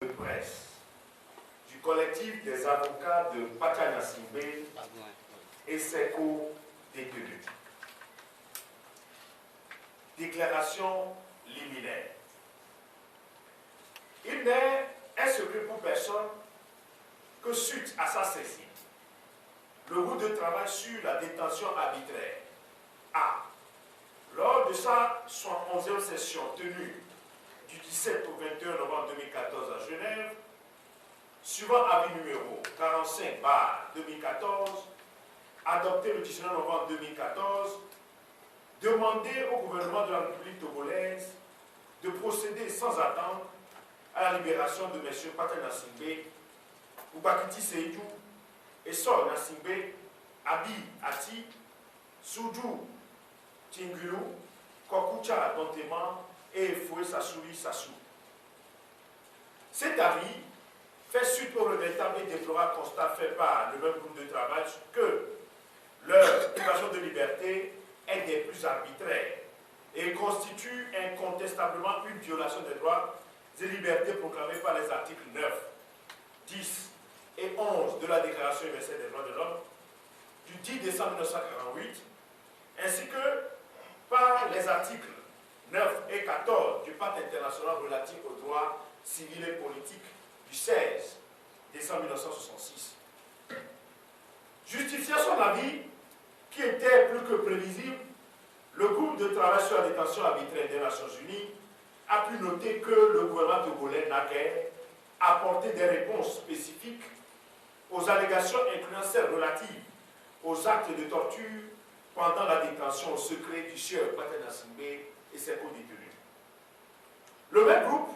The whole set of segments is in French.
de presse du collectif des avocats de Patana Simbé et ses co-détenus. Déclaration liminaire. Il n'est un secret pour personne que suite à sa saisine, le groupe de travail sur la détention arbitraire a, lors de sa 71e session tenue du 17 au 21 novembre 2014 à Genève, suivant avis numéro 45/2014, adopté le 19 novembre 2014, demandé au gouvernement de la République togolaise de procéder sans attendre à la libération de M. Patana Simbé, Oubakiti Seydou et Sol Nasimbe, Abi Ati, Soudou Tingulu, Kokucha Dontema et Foué Sassouri Sassou. Cet avis fait suite au regrettable et déplorable constat fait par le même groupe de travail que leur privation de liberté est des plus arbitraires et constitue incontestablement une violation des droits et libertés proclamées par les articles 9, 10 et 11 de la Déclaration universelle des droits de l'homme du 10 décembre 1948, ainsi que par les articles 9 et 14 du Pacte international relatif aux droits civils et politiques du 16 décembre 1966. Justifiant son avis, qui était plus que prévisible, le groupe de travail sur la détention arbitraire des Nations Unies a pu noter que le gouvernement togolais n'a guère apporté des réponses spécifiques aux allégations incluant celles relatives aux actes de torture pendant la détention au secret du sieur Patana Simbé et ses co-détenus. Le même groupe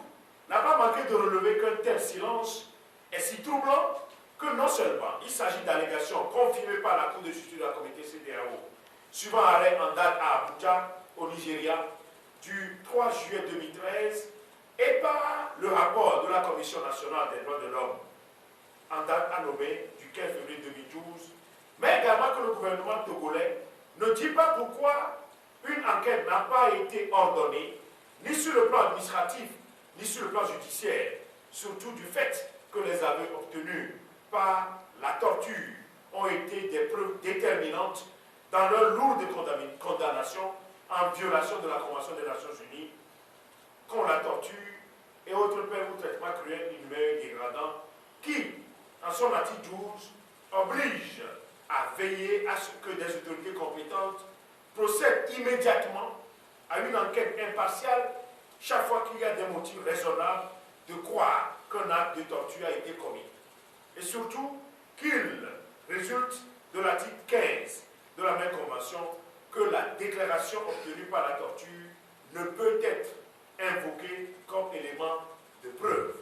n'a pas manqué de relever qu'un tel silence est si troublant que non seulement il s'agit d'allégations confirmées par la Cour de justice de la communauté CEDEAO, suivant arrêt en date à Abuja, au Nigeria, du 3 juillet 2013, et par le rapport de la Commission nationale des droits de l'homme, en date à Lomé, du 15 février 2012, mais également que le gouvernement togolais ne dit pas pourquoi une enquête n'a pas été ordonnée, ni sur le plan administratif, ni sur le plan judiciaire, surtout du fait que les aveux obtenus par la torture ont été des preuves déterminantes dans leur lourde condamnation en violation de la Convention des Nations Unies contre la torture et autres peines ou traitements cruels, inhumains et dégradants qui, en son article 12, oblige à veiller à ce que des autorités compétentes procèdent immédiatement à une enquête impartiale chaque fois qu'il y a des motifs raisonnables de croire qu'un acte de torture a été commis. Et surtout, qu'il résulte de l'article 15 de la même convention que la déclaration obtenue par la torture ne peut être invoquée comme élément de preuve.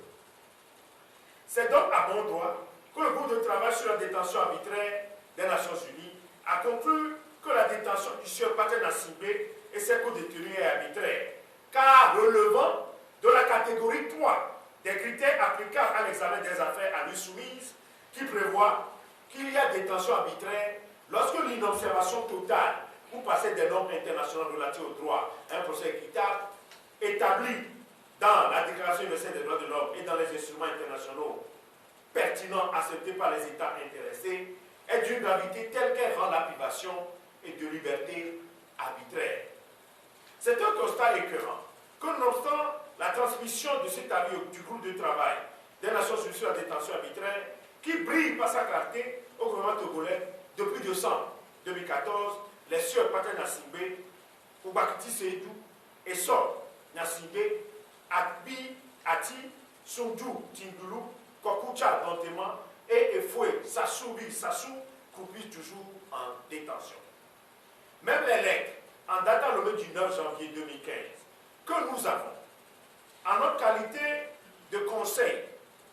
C'est donc à bon droit que le groupe de travail sur la détention arbitraire des Nations Unies a conclu que la détention du sieur Patana Simbé et ses co-détenus est arbitraire, car relevant de la catégorie 3 des critères applicables à l'examen des affaires à lui soumises, qui prévoit qu'il y a détention arbitraire lorsque l'inobservation totale ou passer des normes internationales relatives au droit à un procès équitable établi dans la Déclaration universelle des droits de l'homme et dans les instruments internationaux pertinents acceptés par les États intéressés est d'une gravité telle qu'elle rend la privation et de liberté arbitraire. C'est un constat écœurant que, nonobstant la transmission de cet avis du groupe de travail des Nations Unies sur la détention arbitraire, qui brille par sa clarté au gouvernement togolais depuis décembre 2014, les sieurs Patana Simbé, Oubakiti Seydou et Sol Nasimbe, Abi Ati, Soudou Tingulu, Kokucha Dontema et Efoué Sassouri Sassou croupissent toujours en détention. Même les lettres, en datant le du 9 janvier 2015, que nous avons, en notre qualité de conseil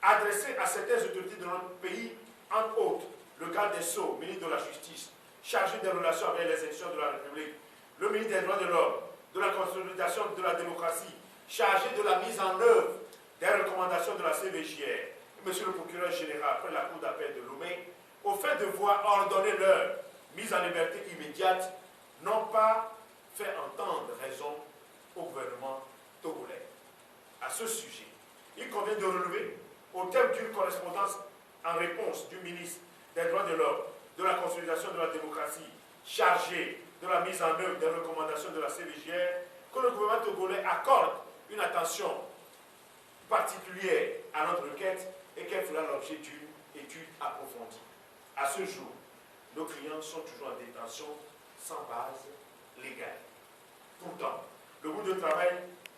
adressé à certaines autorités de notre pays, entre autres le garde des Sceaux, ministre de la Justice, chargé des relations avec les institutions de la République, le ministre des droits de l'homme, de la consolidation de la démocratie, chargé de la mise en œuvre des recommandations de la CVJR, monsieur le procureur général après la cour d'appel de Lomé, au fait de voir ordonner leur mise en liberté immédiate, n'ont pas fait entendre raison au gouvernement togolais. À ce sujet, il convient de relever, au terme d'une correspondance en réponse du ministre des Droits de l'Homme, de la consolidation de la démocratie, chargé de la mise en œuvre des recommandations de la CVJR, que le gouvernement togolais accorde une attention particulière à notre requête et qu'elle fera l'objet d'une étude approfondie. À ce jour, nos clients sont toujours en détention sans base légale. Pourtant, le groupe de travail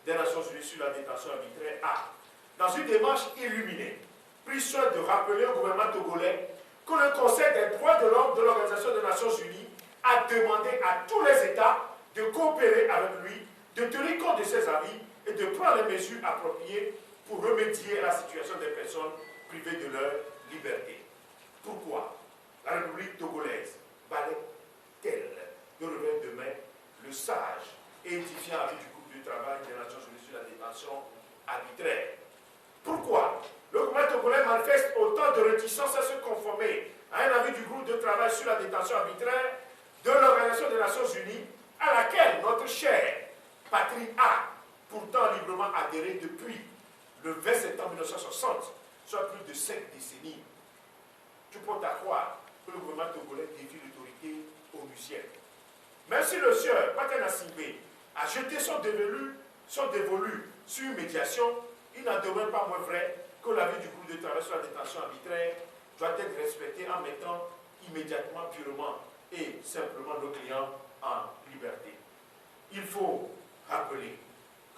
des Nations Unies sur la détention arbitraire a, dans une démarche illuminée, pris soin de rappeler au gouvernement togolais que le Conseil des droits de l'homme de l'Organisation des Nations Unies a demandé à tous les États de coopérer avec lui, de tenir compte de ses avis et de prendre les mesures appropriées pour remédier à la situation des personnes privées de leur liberté. Pourquoi la République togolaise balaie-t-elle de revers de main le sage et édifiant avis du groupe de travail des Nations Unies sur la détention arbitraire? Pourquoi le gouvernement togolais manifeste autant de réticence à se conformer à un avis du groupe de travail sur la détention arbitraire de l'Organisation des Nations Unies, à laquelle notre chère patrie a pourtant librement adhéré depuis le 20 septembre 1960, soit plus de 5 décennies? Tu portes à croire que le gouvernement togolais défie l'autorité onusienne. Même si le sieur Patrick Nassimbe a jeté son dévolu sur une médiation, il n'en demeure pas moins vrai que l'avis du groupe de travail sur la détention arbitraire doit être respecté en mettant immédiatement, purement et simplement nos clients en liberté. Il faut rappeler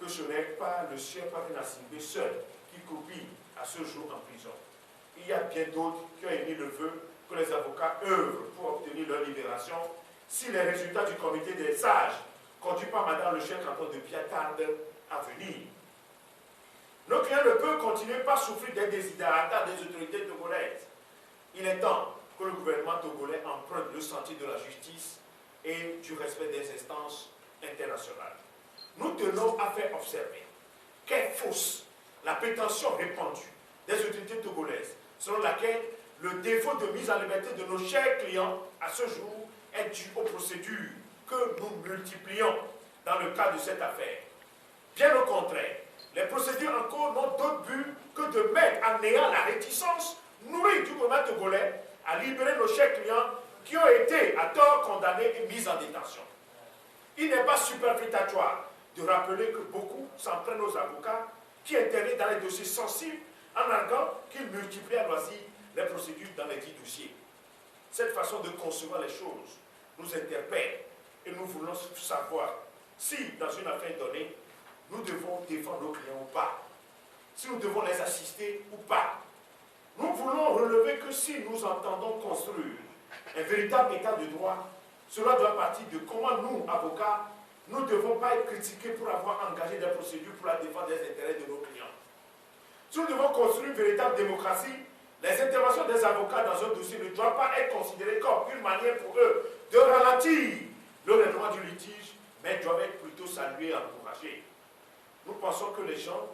que ce n'est pas le sieur Patrick Nassimbe seul qui copie à ce jour en prison. Il y a bien d'autres qui ont émis le vœu que les avocats œuvrent pour obtenir leur libération si les résultats du comité des sages conduit par Madame le chef canton de Pia tardent à venir. Nos clients ne peuvent continuer par souffrir des désiderata des autorités togolaises. Il est temps que le gouvernement togolais emprunte le sentier de la justice et du respect des instances internationales. Nous tenons à faire observer qu'est fausse la prétention répandue des autorités togolaises, selon laquelle le défaut de mise en liberté de nos chers clients à ce jour est dû aux procédures que nous multiplions dans le cadre de cette affaire. Bien au contraire, les procédures en cours n'ont d'autre but que de mettre en néant la réticence nourrie du gouvernement togolais à libérer nos chers clients qui ont été à tort condamnés et mis en détention. Il n'est pas superfétatoire de rappeler que beaucoup s'en prennent aux avocats qui interviennent dans les dossiers sensibles en arguant qu'ils multiplient à loisir les procédures dans les 10 dossiers. Cette façon de concevoir les choses nous interpelle et nous voulons savoir si, dans une affaire donnée, nous devons défendre nos clients ou pas, si nous devons les assister ou pas. Nous voulons relever que si nous entendons construire un véritable état de droit, cela doit partir de comment nous, avocats, nous ne devons pas être critiqués pour avoir engagé des procédures pour la défense des intérêts de nos clients. Si nous devons construire une véritable démocratie, les interventions des avocats dans un dossier ne doivent pas être considérées comme une manière pour eux de ralentir le règlement du litige, mais doivent être plutôt saluées et encouragées. Nous pensons que les gens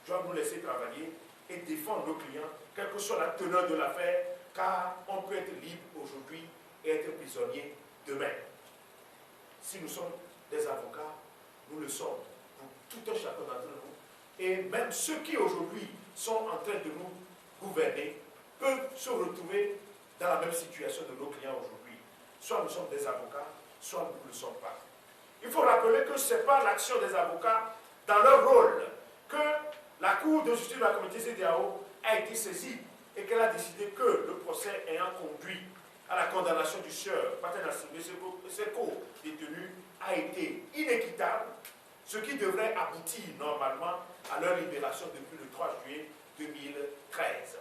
doivent nous laisser travailler et défendre nos clients, quelle que soit la teneur de l'affaire, car on peut être libre aujourd'hui et être prisonnier demain. Si nous sommes des avocats, nous le sommes pour tout un chacun d'entre nous. Et même ceux qui aujourd'hui sont en train de nous gouverner peuvent se retrouver dans la même situation de nos clients aujourd'hui. Soit nous sommes des avocats, soit nous ne le sommes pas. Il faut rappeler que ce n'est pas l'action des avocats dans leur rôle que la Cour de justice de la communauté CEDEAO a été saisie et qu'elle a décidé que le procès ayant conduit à la condamnation du sieur Patrick Nassimbe et ses co-détenus a été inéquitable, ce qui devrait aboutir normalement à leur libération depuis le 3 juillet 2013.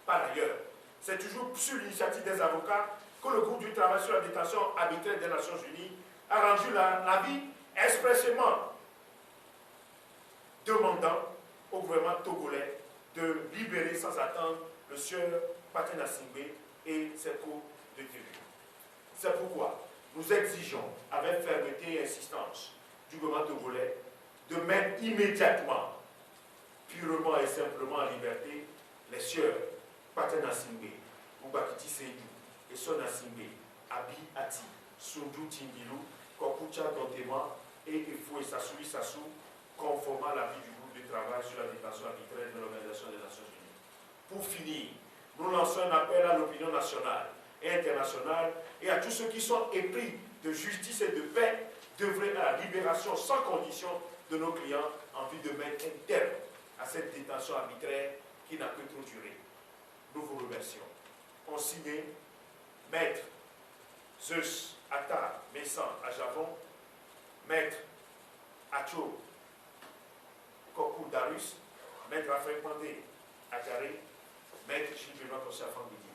Par ailleurs, c'est toujours sur l'initiative des avocats que le groupe du travail sur la détention arbitraire des Nations Unies a rendu l'avis expressément demandant au gouvernement togolais de libérer sans attendre le sieur Patrick Nassimbe et ses co-détenus. C'est pourquoi nous exigeons avec fermeté et insistance du gouvernement togolais de mettre immédiatement, purement et simplement en liberté, les sieurs Patrick Nassimbe, Boubakiti Seydou et Son Nassimbe, Abi Ati, Sundu Timbilou, Kokucha Dontema et Efoué Sassou, conformément à l'avis du groupe de du travail sur la détention arbitraire de l'Organisation des Nations Unies. Pour finir, nous lançons un appel à l'opinion nationale et internationale et à tous ceux qui sont épris de justice et de paix d'œuvrer à la libération sans condition de nos clients en vue de mettre un terme à cette détention arbitraire qui n'a que trop duré. Nous vous remercions. On signé Maître Zeus Attar Messan à Javon, Maître Acho Kokou Darus, Maître Raphaël Pandé à Carré, Maître Gilles Benoît Conseil à Fambidi.